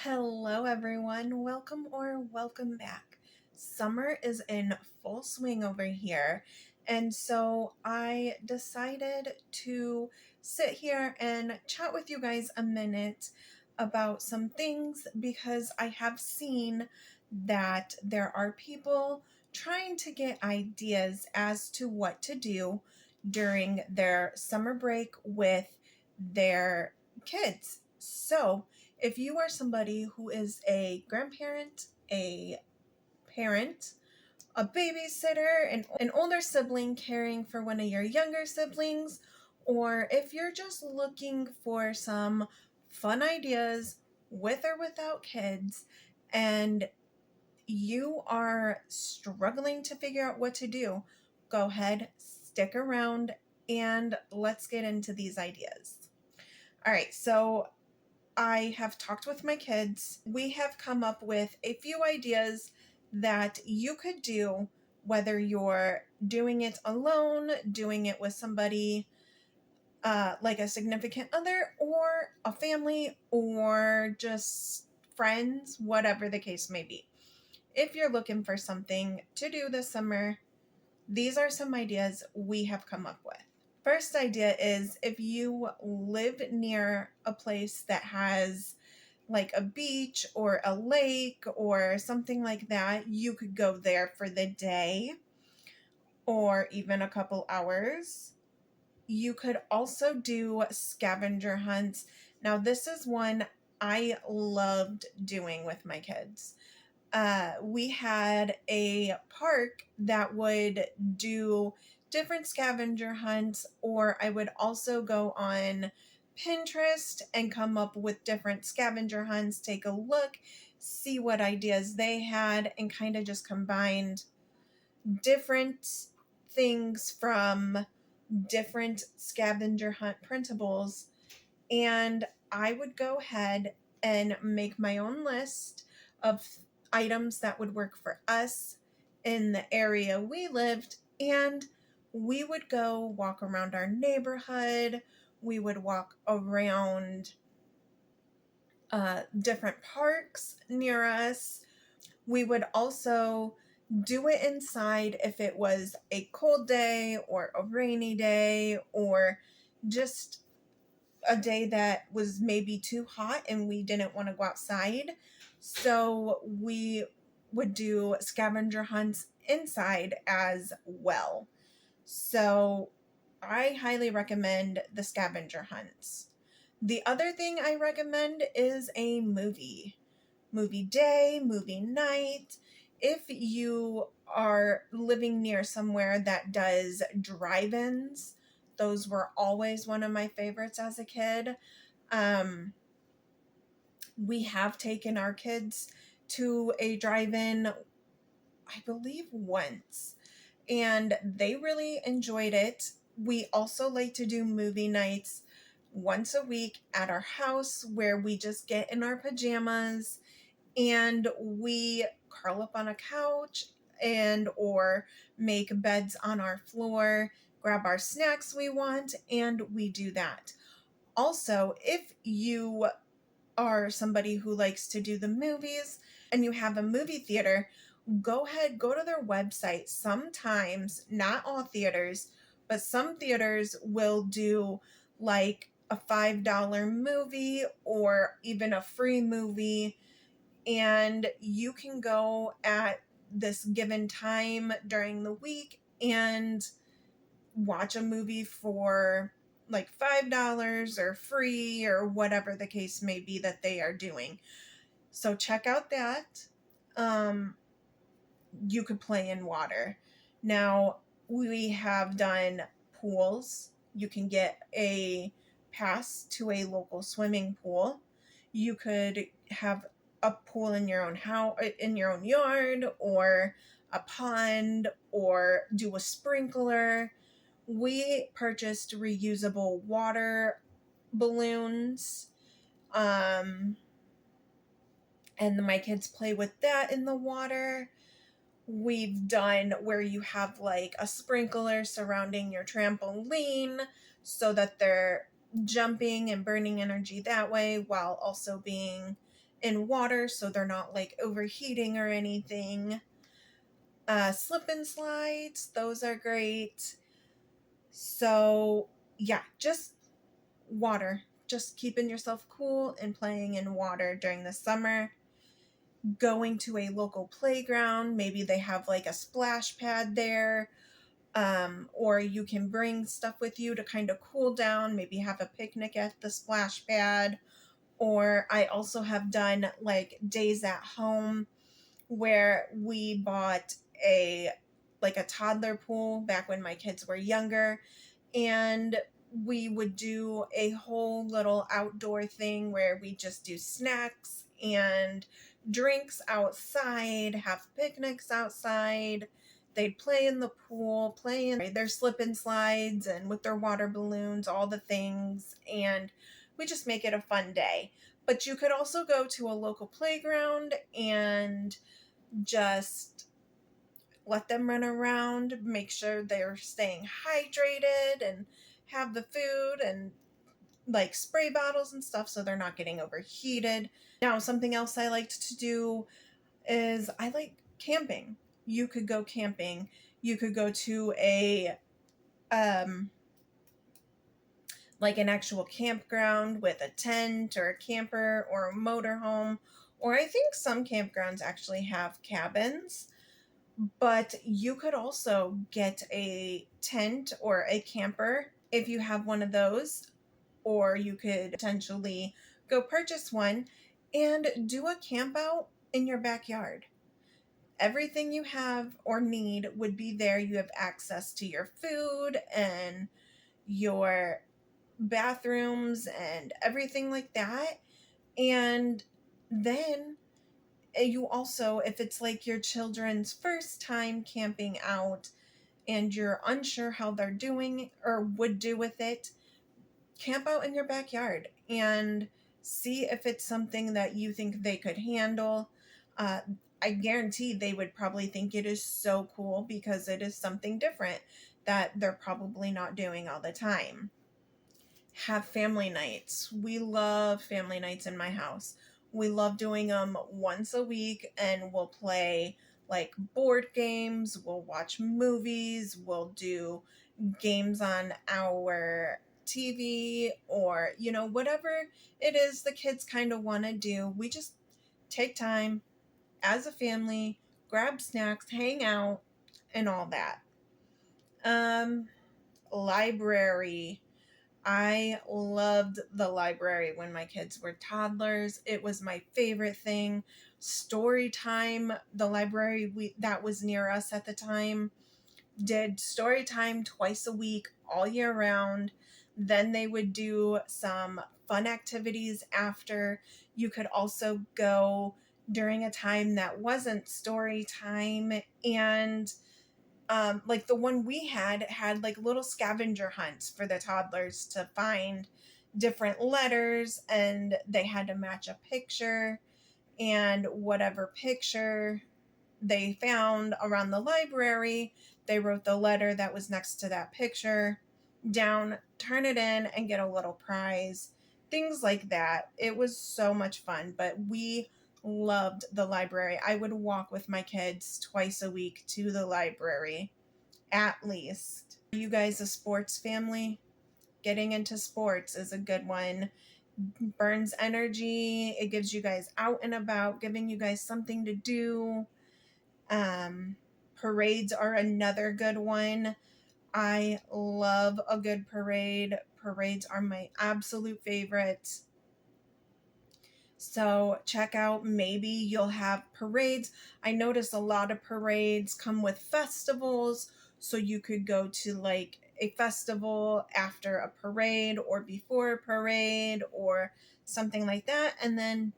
Hello, everyone. Welcome back. Summer is in full swing over here. And so I decided to sit here and chat with you guys a minute about some things because I have seen that there are people trying to get ideas as to what to do during their summer break with their kids. So, if you are somebody who is a grandparent, a parent, a babysitter, an older sibling caring for one of your younger siblings, or if you're just looking for some fun ideas with or without kids, and you are struggling to figure out what to do, go ahead, stick around, and let's get into these ideas. All right, so I have talked with my kids. We have come up with a few ideas that you could do, whether you're doing it alone, doing it with somebody like a significant other, or a family, or just friends, whatever the case may be. If you're looking for something to do this summer, these are some ideas we have come up with. First idea is if you live near a place that has like a beach or a lake or something like that, you could go there for the day or even a couple hours. You could also do scavenger hunts. Now, this is one I loved doing with my kids. We had a park that would do different scavenger hunts, or I would also go on Pinterest and come up with different scavenger hunts, take a look, see what ideas they had, and kind of just combined different things from different scavenger hunt printables. And I would go ahead and make my own list of items that would work for us in the area we lived. And we would go walk around our neighborhood. We would walk around different parks near us. We would also do it inside if it was a cold day or a rainy day or just a day that was maybe too hot and we didn't want to go outside. So we would do scavenger hunts inside as well. So I highly recommend the scavenger hunts. The other thing I recommend is a movie day, movie night. If you are living near somewhere that does drive-ins, those were always one of my favorites as a kid. We have taken our kids to a drive-in, I believe once, and they really enjoyed it. We also like to do movie nights once a week at our house where we just get in our pajamas and we curl up on a couch and or make beds on our floor, grab our snacks we want, and we do that. Also, if you are somebody who likes to do the movies and you have a movie theater, go ahead, go to their website. Sometimes, not all theaters, but some theaters will do like a $5 movie or even a free movie, and you can go at this given time during the week and watch a movie for like $5 or free or whatever the case may be that they are doing. So check out that. You could play in water. Now, we have done pools. You can get a pass to a local swimming pool. You could have a pool in your own house, in your own yard, or a pond, or do a sprinkler. We purchased reusable water balloons. And my kids play with that in the water. We've done where you have like a sprinkler surrounding your trampoline so that they're jumping and burning energy that way while also being in water so they're not like overheating or anything. Slip and slides, those are great. So, yeah, just water. Just keeping yourself cool and playing in water during the summer. Going to a local playground, maybe they have like a splash pad there, or you can bring stuff with you to kind of cool down, maybe have a picnic at the splash pad. Or I also have done like days at home where we bought a like a toddler pool back when my kids were younger, and we would do a whole little outdoor thing where we just do snacks and drinks outside, have picnics outside. They'd play in the pool, play in their slip and slides and with their water balloons, all the things, and we just make it a fun day. But you could also go to a local playground and just let them run around, make sure they're staying hydrated and have the food and like spray bottles and stuff so they're not getting overheated. Now, something else I liked to do is I like camping. You could go camping. You could go to a like an actual campground with a tent or a camper or a motorhome, or I think some campgrounds actually have cabins. But you could also get a tent or a camper if you have one of those, or you could potentially go purchase one and do a camp out in your backyard. Everything you have or need would be there. You have access to your food and your bathrooms and everything like that. And then you also, if it's like your children's first time camping out and you're unsure how they're doing or would do with it, camp out in your backyard and see if it's something that you think they could handle. Uh, I guarantee they would probably think it is so cool because it is something different that they're probably not doing all the time. Have family nights. We love family nights in my house. We love doing them once a week, and we'll play like board games, we'll watch movies, we'll do games on our TV, or whatever it is the kids kind of want to do. We just take time as a family, grab snacks, hang out, and all that. Um Library. I loved the library when my kids were toddlers. It was my favorite thing. Story time, the library that was near us at the time did story time twice a week all year round. Then they would do some fun activities after. You could also go during a time that wasn't story time, and like the one we had like little scavenger hunts for the toddlers to find different letters, and they had to match a picture, and whatever picture they found around the library, they wrote the letter that was next to that picture down, turn it in, and get a little prize. Things like that. It was so much fun, but we loved the library. I would walk with my kids twice a week to the library, at least. Are you guys a sports family? Getting into sports is a good one. Burns energy. It gives you guys out and about, giving you guys something to do. Parades are another good one. I love a good parade. Parades are my absolute favorite. So check out, maybe you'll have parades. I notice a lot of parades come with festivals, so you could go to like a festival after a parade or before a parade or something like that, and then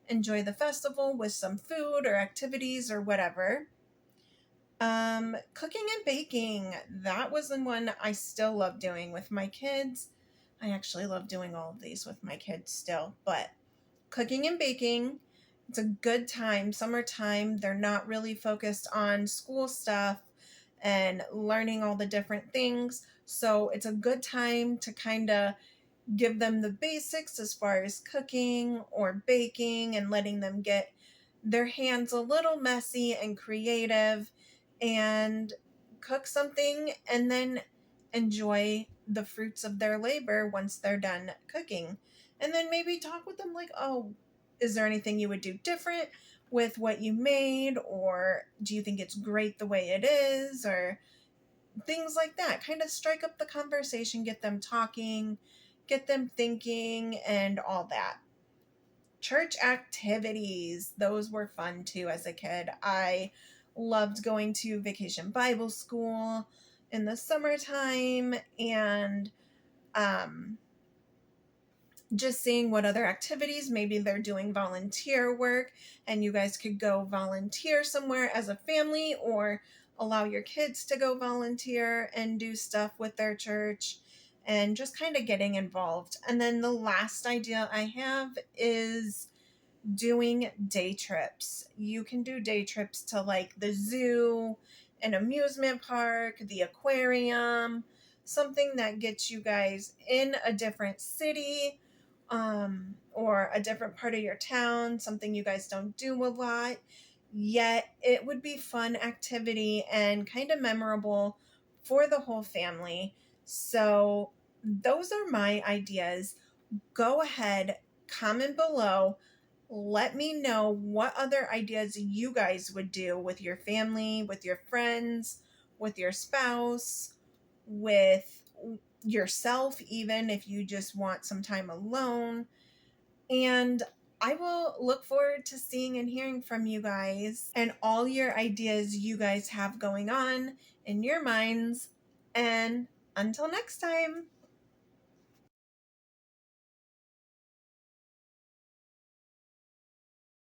enjoy the festival with some food or activities or whatever. Cooking and baking. That was the one I still love doing with my kids. I actually love doing all of these with my kids still, but cooking and baking, it's a good time. Summertime, they're not really focused on school stuff and learning all the different things. So it's a good time to kind of give them the basics as far as cooking or baking and letting them get their hands a little messy and creative and cook something and then enjoy the fruits of their labor once they're done cooking. And then maybe talk with them like, oh, is there anything you would do different with what you made? Or do you think it's great the way it is? Or things like that. Kind of strike up the conversation, get them talking, get them thinking, and all that. Church activities, those were fun too as a kid. I loved going to vacation Bible school in the summertime and um, just seeing what other activities maybe they're doing volunteer work and you guys could go volunteer somewhere as a family or allow your kids to go volunteer and do stuff with their church and just kind of getting involved. And then the last idea I have is doing day trips. You can do day trips to like the zoo, an amusement park, the aquarium, something that gets you guys in a different city or a different part of your town, something you guys don't do a lot. Yet it would be fun activity and kind of memorable for the whole family. So those are my ideas. Go ahead, comment below. Let me know what other ideas you guys would do with your family, with your friends, with your spouse, with yourself, even if you just want some time alone. And I will look forward to seeing and hearing from you guys and all your ideas you guys have going on in your minds. And until next time.